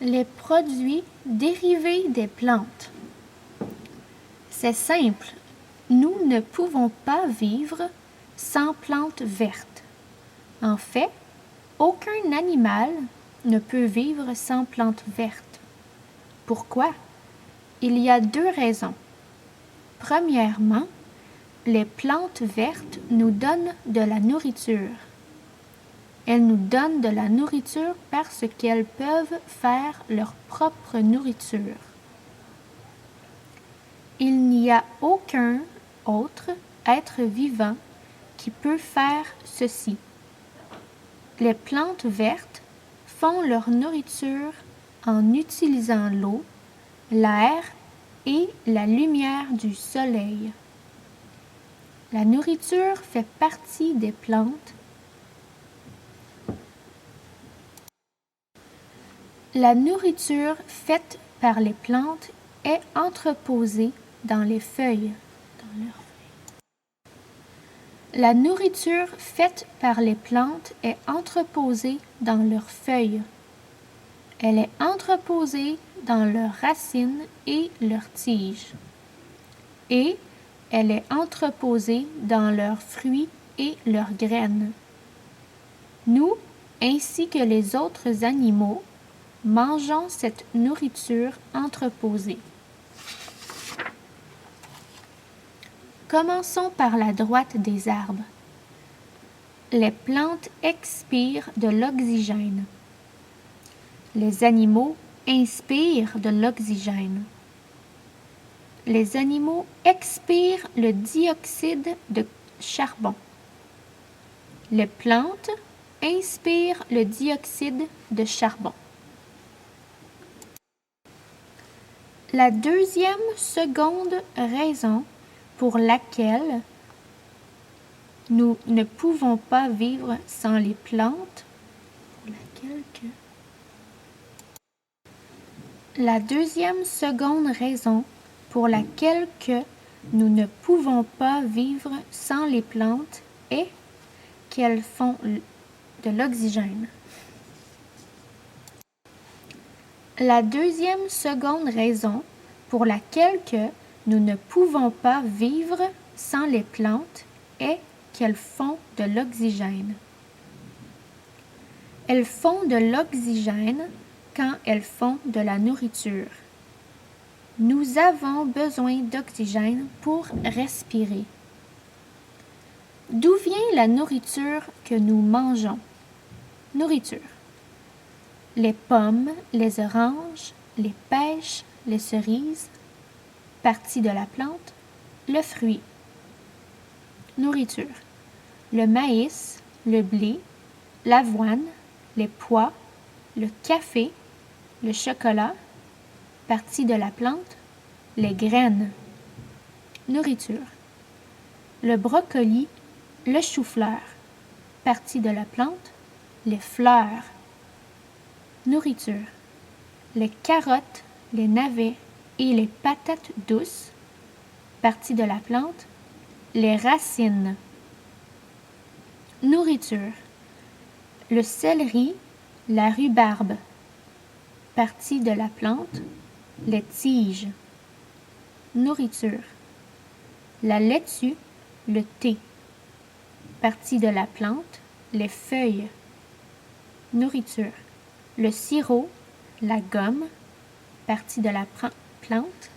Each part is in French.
Les produits dérivés des plantes. C'est simple, nous ne pouvons pas vivre sans plantes vertes. En fait, aucun animal ne peut vivre sans plantes vertes. Pourquoi? Il y a 2 raisons. Premièrement, les plantes vertes nous donnent de la nourriture. Elles nous donnent de la nourriture parce qu'elles peuvent faire leur propre nourriture. Il n'y a aucun autre être vivant qui peut faire ceci. Les plantes vertes font leur nourriture en utilisant l'eau, l'air et la lumière du soleil. La nourriture fait partie des plantes. La nourriture faite par les plantes est entreposée dans les feuilles. La nourriture faite par les plantes est entreposée dans leurs feuilles. Elle est entreposée dans leurs racines et leurs tiges. Et elle est entreposée dans leurs fruits et leurs graines. Nous, ainsi que les autres animaux, mangeons cette nourriture entreposée. Commençons par la droite des arbres. Les plantes expirent de l'oxygène. Les animaux inspirent de l'oxygène. Les animaux expirent le dioxyde de charbon. Les plantes inspirent le dioxyde de charbon. La seconde raison pour laquelle nous ne pouvons pas vivre sans les plantes, la seconde raison pour laquelle nous ne pouvons pas vivre sans les plantes est qu'elles font de l'oxygène. La seconde raison pour laquelle nous ne pouvons pas vivre sans les plantes est qu'elles font de l'oxygène. Elles font de l'oxygène quand elles font de la nourriture. Nous avons besoin d'oxygène pour respirer. D'où vient la nourriture que nous mangeons? Nourriture. Les pommes, les oranges, les pêches, les cerises, partie de la plante, le fruit. Nourriture. Le maïs, le blé, l'avoine, les pois, le café, le chocolat, partie de la plante, les graines. Nourriture. Le brocoli, le chou-fleur, partie de la plante, les fleurs. Nourriture. Les carottes, les navets et les patates douces, partie de la plante, les racines. Nourriture. Le céleri, la rhubarbe, partie de la plante, les tiges. Nourriture. La laitue, le thé, partie de la plante, les feuilles. Nourriture. Le sirop, la gomme, partie de la plante.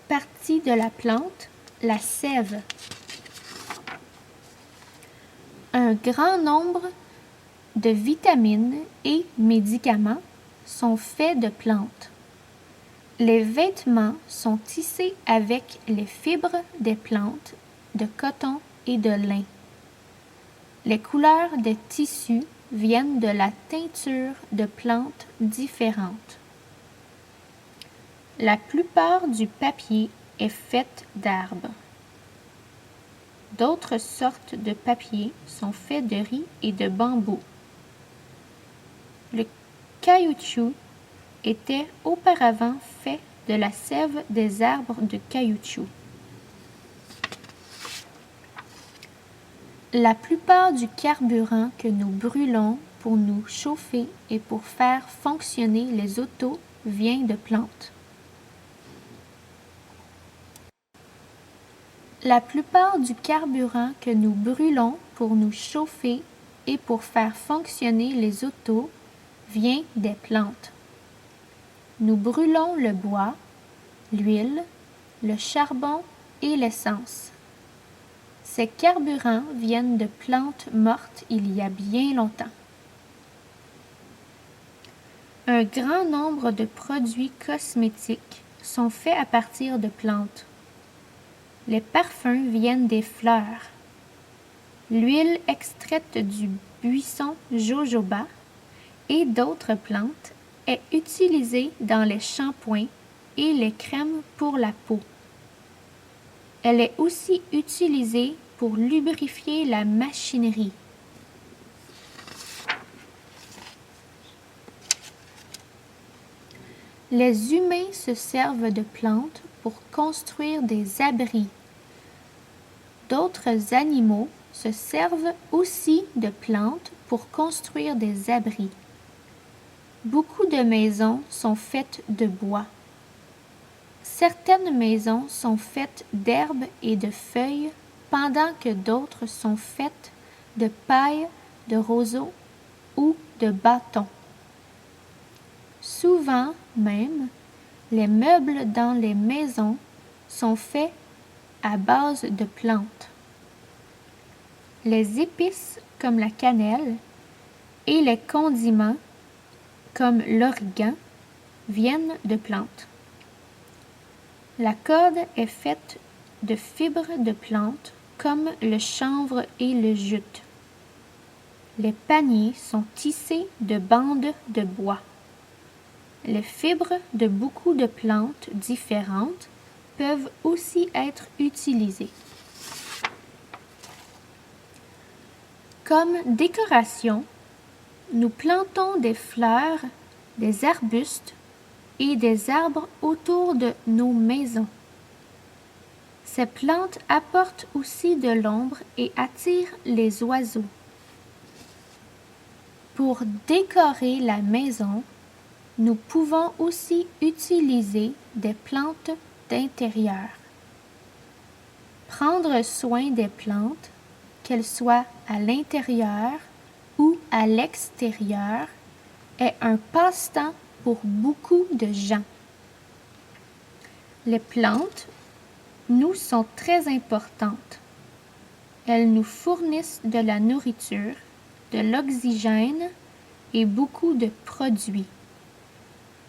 Partie de la plante, la sève. Un grand nombre de vitamines et médicaments sont faits de plantes. Les vêtements sont tissés avec les fibres des plantes, de coton et de lin. Les couleurs des tissus viennent de la teinture de plantes différentes. La plupart du papier est fait d'arbres. D'autres sortes de papier sont faits de riz et de bambou. Le caoutchouc était auparavant fait de la sève des arbres de caoutchouc. La plupart du carburant que nous brûlons pour nous chauffer et pour faire fonctionner les autos vient de plantes. La plupart du carburant que nous brûlons pour nous chauffer et pour faire fonctionner les autos vient des plantes. Nous brûlons le bois, l'huile, le charbon et l'essence. Ces carburants viennent de plantes mortes il y a bien longtemps. Un grand nombre de produits cosmétiques sont faits à partir de plantes. Les parfums viennent des fleurs. L'huile extraite du buisson jojoba et d'autres plantes est utilisée dans les shampoings et les crèmes pour la peau. Elle est aussi utilisée pour lubrifier la machinerie. Les humains se servent de plantes pour construire des abris. D'autres animaux se servent aussi de plantes pour construire des abris. Beaucoup de maisons sont faites de bois. Certaines maisons sont faites d'herbes et de feuilles, pendant que d'autres sont faites de paille, de roseaux ou de bâtons. Souvent même, les meubles dans les maisons sont faits à base de plantes. Les épices comme la cannelle et les condiments comme l'origan viennent de plantes. La corde est faite de fibres de plantes comme le chanvre et le jute. Les paniers sont tissés de bandes de bois. Les fibres de beaucoup de plantes différentes peuvent aussi être utilisées. Comme décoration, nous plantons des fleurs, des arbustes et des arbres autour de nos maisons. Ces plantes apportent aussi de l'ombre et attirent les oiseaux. Pour décorer la maison, nous pouvons aussi utiliser des plantes d'intérieur. Prendre soin des plantes, qu'elles soient à l'intérieur ou à l'extérieur, est un passe-temps pour beaucoup de gens. Les plantes nous sont très importantes. Elles nous fournissent de la nourriture, de l'oxygène et beaucoup de produits.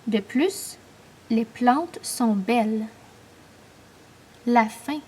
De plus, les plantes sont belles. La fin.